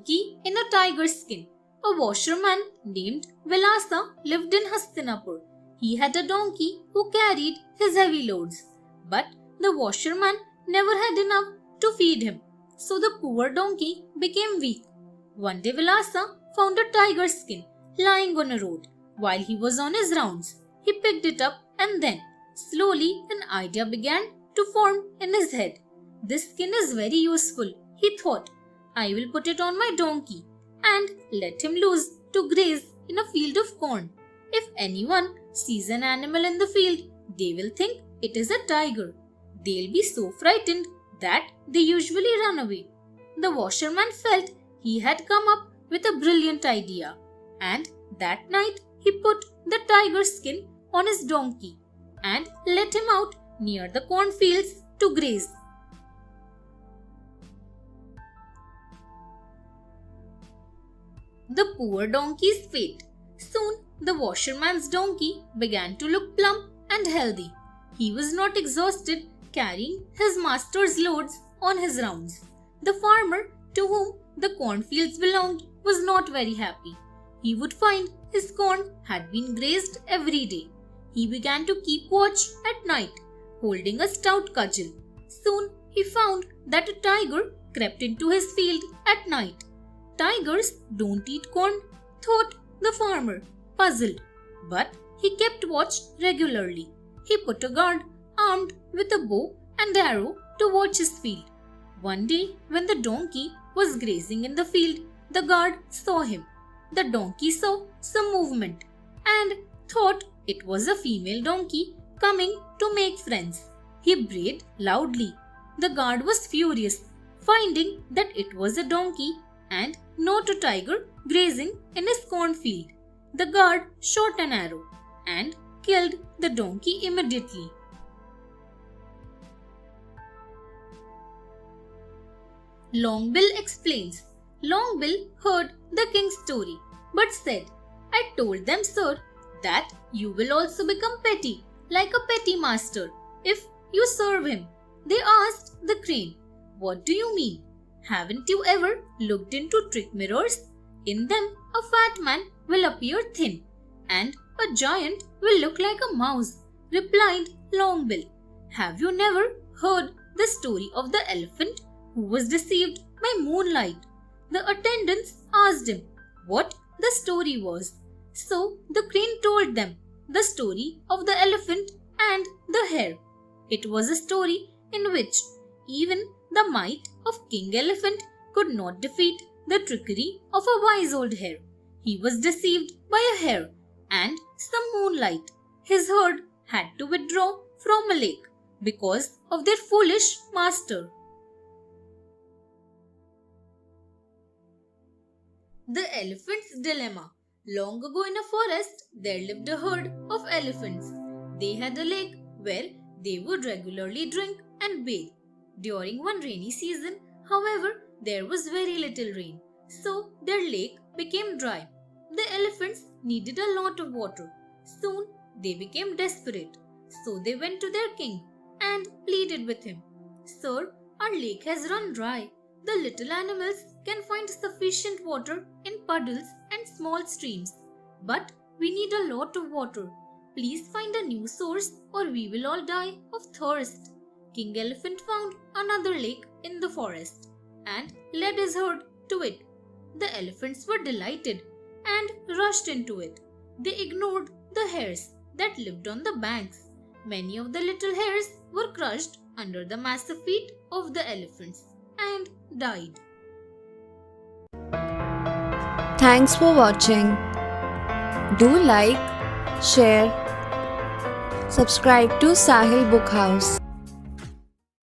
donkey in a tiger's skin. A washerman named Vilasa lived in Hastinapur. He had a donkey who carried his heavy loads. But the washerman never had enough to feed him, so the poor donkey became weak. One day Vilasa found a tiger's skin lying on a road. While he was on his rounds, he picked it up and then, slowly, an idea began to form in his head. This skin is very useful, he thought. I will put it on my donkey and let him loose to graze in a field of corn. If anyone sees an animal in the field, they will think it is a tiger. They'll be so frightened that they usually run away. The washerman felt he had come up with a brilliant idea, and that night he put the tiger's skin on his donkey and let him out near the cornfields to graze. The poor donkey's fate. Soon the washerman's donkey began to look plump and healthy. He was not exhausted carrying his master's loads on his rounds. The farmer to whom the cornfields belonged was not very happy. He would find his corn had been grazed every day. He began to keep watch at night, holding a stout cudgel. Soon he found that a tiger crept into his field at night. Tigers don't eat corn, thought the farmer, puzzled. But he kept watch regularly. He put a guard armed with a bow and arrow to watch his field. One day, when the donkey was grazing in the field, the guard saw him. The donkey saw some movement and thought it was a female donkey coming to make friends. He brayed loudly. The guard was furious, finding that it was a donkey and not a tiger grazing in his cornfield. The guard shot an arrow and killed the donkey immediately. Longbill explains. Longbill heard the king's story but said, I told them, sir, that you will also become petty, like a petty master, if you serve him. They asked the crane, what do you mean? Haven't you ever looked into trick mirrors? In them, a fat man will appear thin, and a giant will look like a mouse, replied Longbill. Have you never heard the story of the elephant who was deceived by moonlight? The attendants asked him what the story was. So the crane told them the story of the elephant and the hare. It was a story in which even the might of King Elephant could not defeat the trickery of a wise old hare. He was deceived by a hare and some moonlight. His herd had to withdraw from a lake because of their foolish master. The Elephant's Dilemma. Long ago in a forest, there lived a herd of elephants. They had a lake where they would regularly drink and bathe. During one rainy season, however, there was very little rain, so their lake became dry. The elephants needed a lot of water. Soon they became desperate, so they went to their king and pleaded with him, Sir, our lake has run dry. The little animals can find sufficient water in puddles and small streams, but we need a lot of water. Please find a new source or we will all die of thirst. King Elephant found another lake in the forest and led his herd to it. The elephants were delighted and rushed into it. They ignored the hares that lived on the banks. Many of the little hares were crushed under the massive feet of the elephants and died. Thanks for watching. Do like, share, subscribe to Sahil Book House.